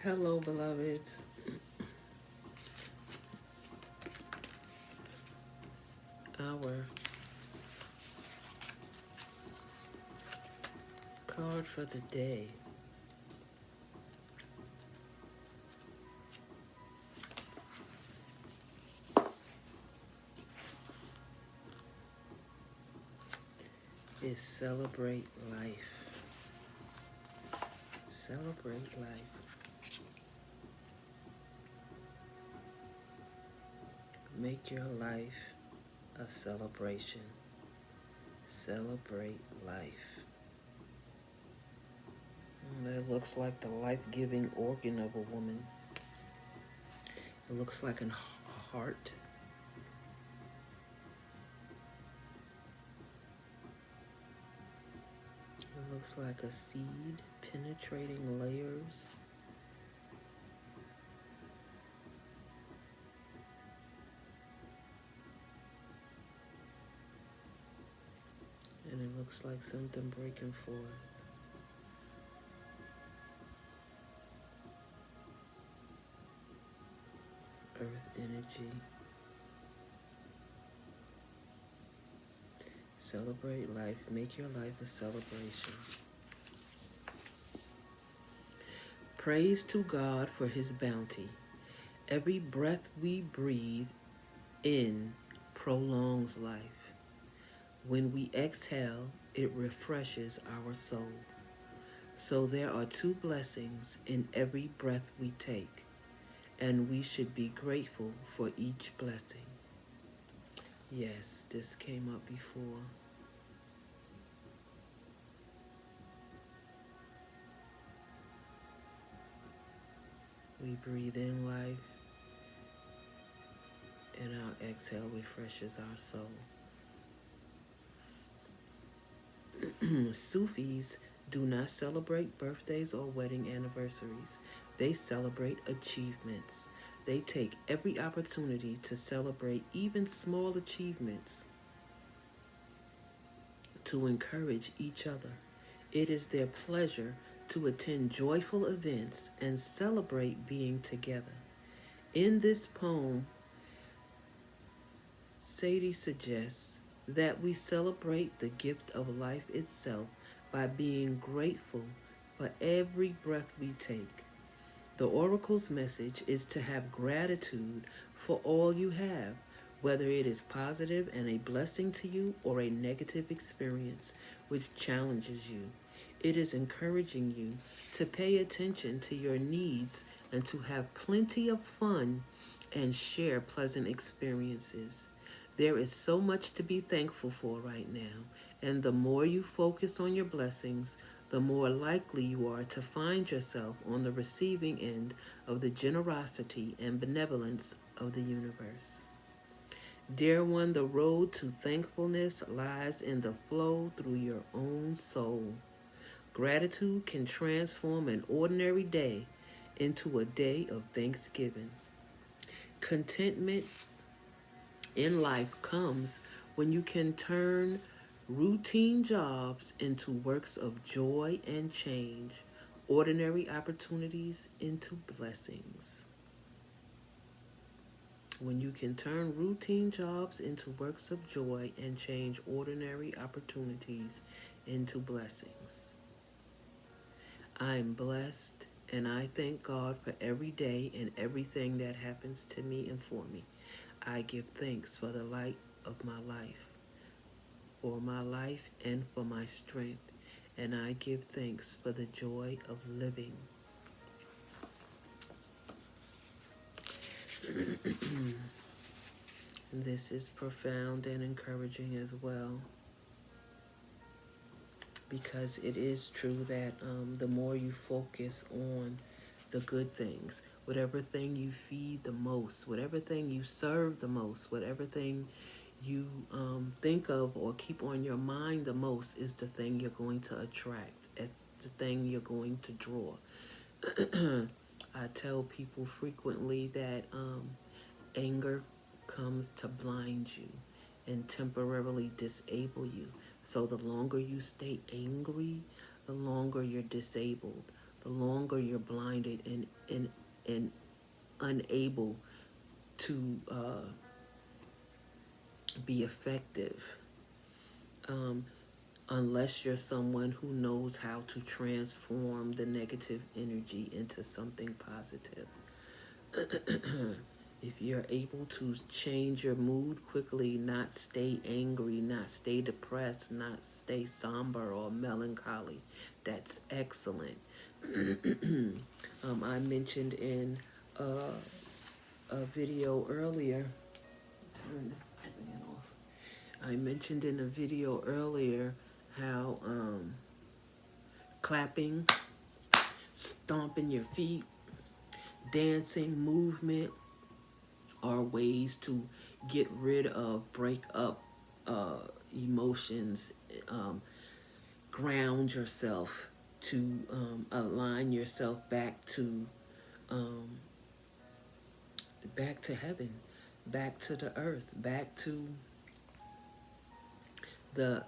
Hello, beloveds. Our card for the day is Celebrate Life. Celebrate life. Make your life a celebration. Celebrate life. That looks like the life-giving organ of a woman. It looks like a heart. It looks like a seed penetrating layers. And it looks like something breaking forth. Earth energy. Celebrate life. Make your life a celebration. Praise to God for his bounty. Every breath we breathe in prolongs life. When we exhale, it refreshes our soul. So there are two blessings in every breath we take, and we should be grateful for each blessing. Yes, this came up before. We breathe in life, and our exhale refreshes our soul. Sufis do not celebrate birthdays or wedding anniversaries. They celebrate achievements. They take every opportunity to celebrate even small achievements to encourage each other. It is their pleasure to attend joyful events and celebrate being together. In this poem, Sadie suggests that we celebrate the gift of life itself by being grateful for every breath we take. The oracle's message is to have gratitude for all you have, whether it is positive and a blessing to you or a negative experience which challenges you. It is encouraging you to pay attention to your needs and to have plenty of fun and share pleasant experiences. There is so much to be thankful for right now, and the more you focus on your blessings, the more likely you are to find yourself on the receiving end of the generosity and benevolence of the universe. Dear one, the road to thankfulness lies in the flow through your own soul. Gratitude can transform an ordinary day into a day of thanksgiving. Contentment in life comes when you can turn routine jobs into works of joy and change, ordinary opportunities into blessings. When you can turn routine jobs into works of joy and change ordinary opportunities into blessings. I'm blessed and I thank God for every day and everything that happens to me and for me. I give thanks for the light of my life, for my life and for my strength, and I give thanks for the joy of living. This is profound and encouraging as well, because it is true that the more you focus on the good things, whatever thing you feed the most, whatever thing you serve the most, whatever thing you think of or keep on your mind the most is the thing you're going to attract. It's the thing you're going to draw. I tell people frequently that anger comes to blind you and temporarily disable you. So the longer you stay angry, the longer you're disabled. the longer you're blinded and unable to be effective, unless you're someone who knows how to transform the negative energy into something positive. If you're able to change your mood quickly, not stay angry, not stay depressed, not stay somber or melancholy, that's excellent. I mentioned in a video earlier, turn this fan off. I mentioned in a video earlier how clapping, stomping your feet, dancing, movement are ways to get rid of, break up emotions, ground yourself, to align yourself um, back to heaven, back to the earth, back to the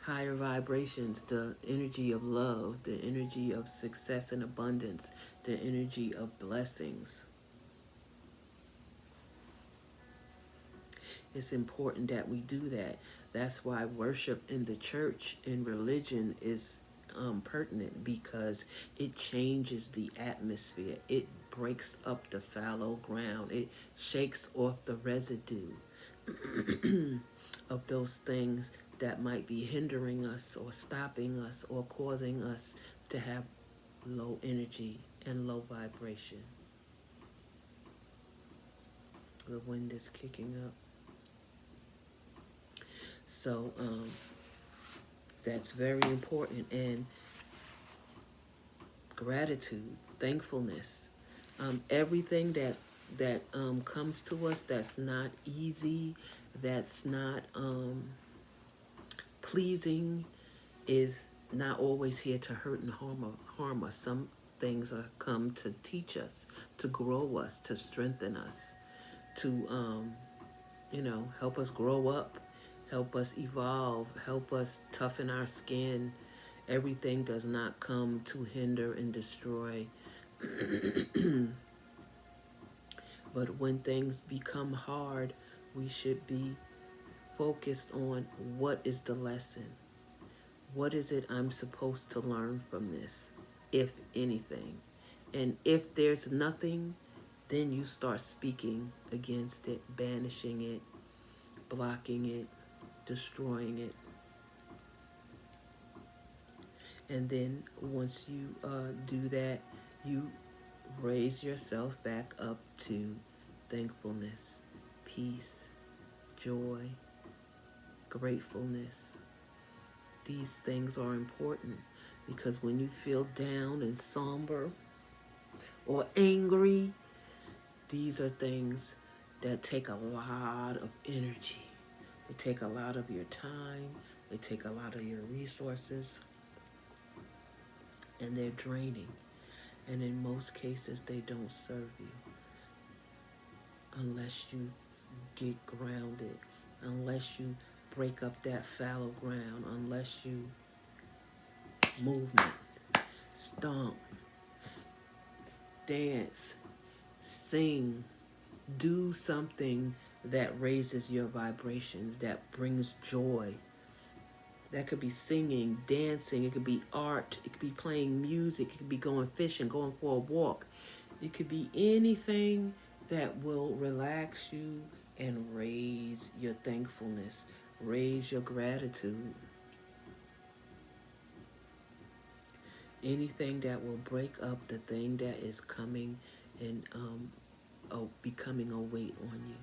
higher vibrations, the energy of love, the energy of success and abundance, the energy of blessings. It's important that we do that. That's why worship in the church, in religion, is pertinent, because it changes the atmosphere. It breaks up the fallow ground. It shakes off the residue of those things that might be hindering us or stopping us or causing us to have low energy and low vibration. The wind is kicking up. So that's very important. And gratitude, thankfulness, everything that comes to us that's not easy, that's not pleasing, is not always here to hurt and harm us. Some things are come to teach us, to grow us, to strengthen us, to help us grow up, help us evolve, help us toughen our skin. Everything does not come to hinder and destroy. But when things become hard, we should be focused on what is the lesson. What is it I'm supposed to learn from this, if anything? And if there's nothing, then you start speaking against it, banishing it, blocking it, destroying it. And then once you do that, you raise yourself back up to thankfulness, peace, joy, gratefulness. These things are important, because when you feel down and somber or angry, these are things that take a lot of energy. They take a lot of your time. They take a lot of your resources. And they're draining. And in most cases, they don't serve you unless you get grounded, unless you break up that fallow ground, unless you movement, stomp, dance, sing, do something that raises your vibrations, that brings joy. That could be singing, dancing, it could be art, it could be playing music, it could be going fishing, going for a walk. It could be anything that will relax you and raise your thankfulness, raise your gratitude. Anything that will break up the thing that is coming and becoming a weight on you,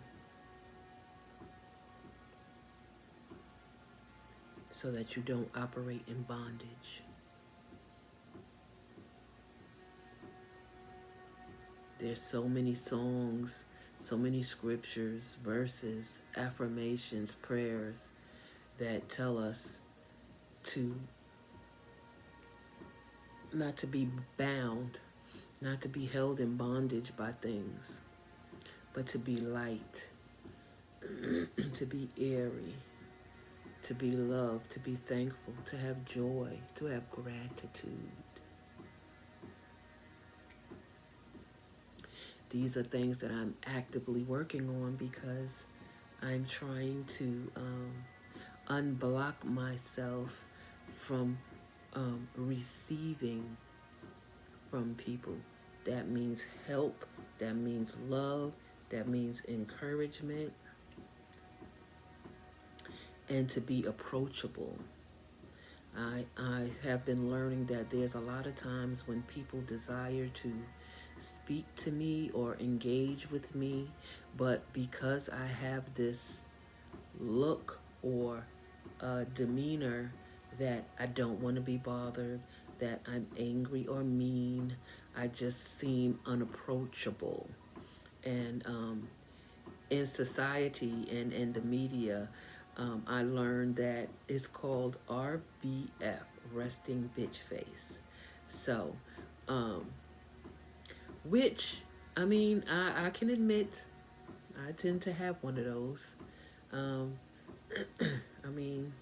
so that you don't operate in bondage. There's so many songs, so many scriptures, verses, affirmations, prayers that tell us to not to be bound, not to be held in bondage by things, but to be light, to be airy, to be loved, to be thankful, to have joy, to have gratitude. these are things that I'm actively working on because I'm trying to unblock myself from receiving from people. That means help, that means love, that means encouragement, and to be approachable. I have been learning that there's a lot of times when people desire to speak to me or engage with me, but because I have this look or demeanor that I don't want to be bothered, that I'm angry or mean, I just seem unapproachable. And in society and in the media, I learned that it's called RBF, resting bitch face. So, um, which, I mean, I can admit I tend to have one of those. Um, I mean,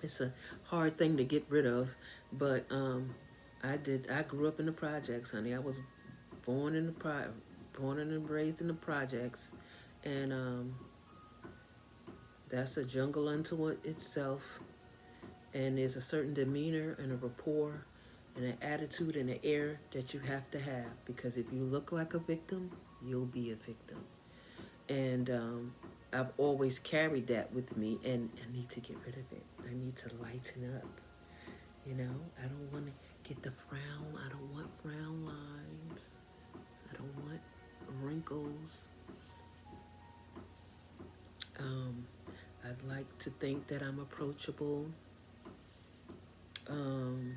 it's a hard thing to get rid of, but I grew up in the projects, honey. I was born in the born and raised in the projects, and that's a jungle unto itself. And there's a certain demeanor and a rapport and an attitude and an air that you have to have, because if you look like a victim, you'll be a victim. And I've always carried that with me, and I need to get rid of it. I need to lighten up. You know, I don't want to get the frown. I don't want frown lines. I don't want wrinkles. Um, I'd like to think that I'm approachable. Um,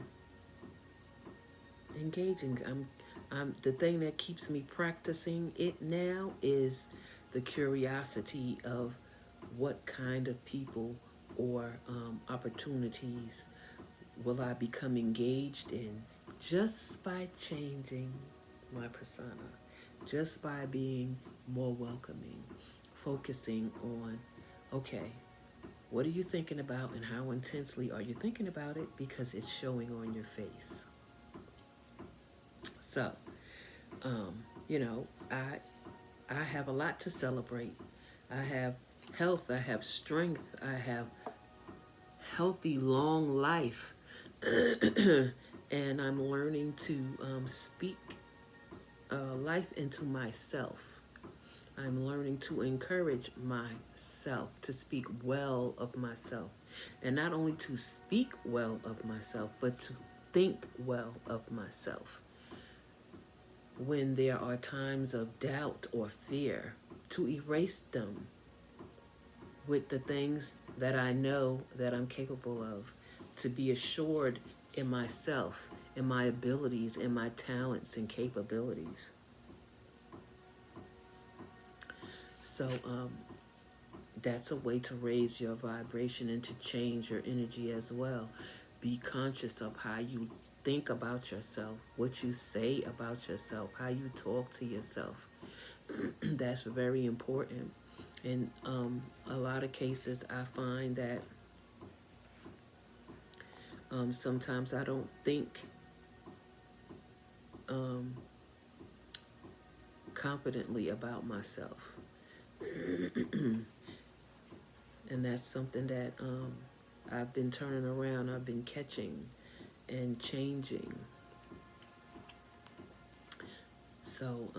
Engaging. I'm the thing that keeps me practicing it now is the curiosity of what kind of people or opportunities will I become engaged in just by changing my persona, just by being more welcoming, focusing on, okay, what are you thinking about and how intensely are you thinking about it, because it's showing on your face. So, you know, I have a lot to celebrate. I have health, I have strength, I have healthy, long life. And I'm learning to speak life into myself. I'm learning to encourage myself, to speak well of myself. And not only to speak well of myself, but to think well of myself. When there are times of doubt or fear, to erase them with the things that I know that I'm capable of, to be assured in myself, in my abilities, in my talents and capabilities. So that's a way to raise your vibration and to change your energy as well. Be conscious of how you think about yourself, what you say about yourself, how you talk to yourself. That's very important. In a lot of cases, I find that sometimes I don't think um, confidently about myself. And that's something that I've been turning around, I've been catching and changing. So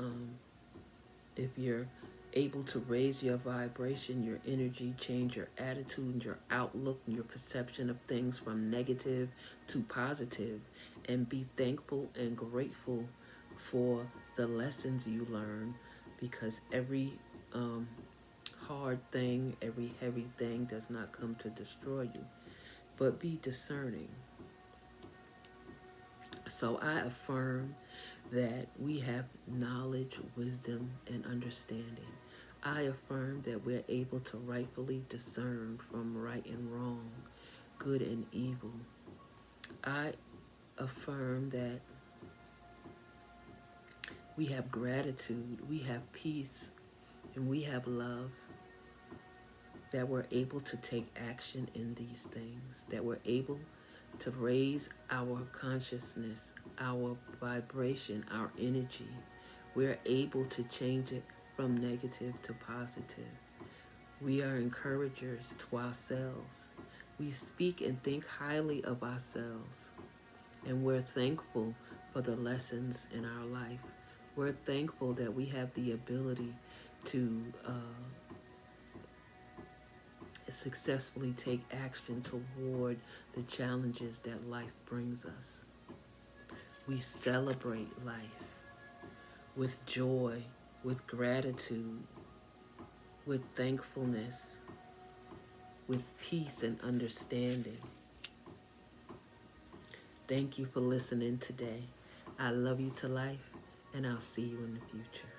if you're able to raise your vibration, your energy, change your attitude, your outlook, and your perception of things from negative to positive, and be thankful and grateful for the lessons you learn, because every hard thing, every heavy thing does not come to destroy you, but be discerning. So I affirm that we have knowledge, wisdom, and understanding. I affirm that we're able to rightfully discern from right and wrong, good and evil. I affirm that we have gratitude, we have peace, and we have love, that we're able to take action in these things, that we're able to raise our consciousness, our vibration, our energy. we're able to change it from negative to positive. We are encouragers to ourselves. We speak and think highly of ourselves. And we're thankful for the lessons in our life. We're thankful that we have the ability to successfully take action toward the challenges that life brings us. We celebrate life with joy, with gratitude, with thankfulness, with peace and understanding. Thank you for listening today. I love you to life, and I'll see you in the future.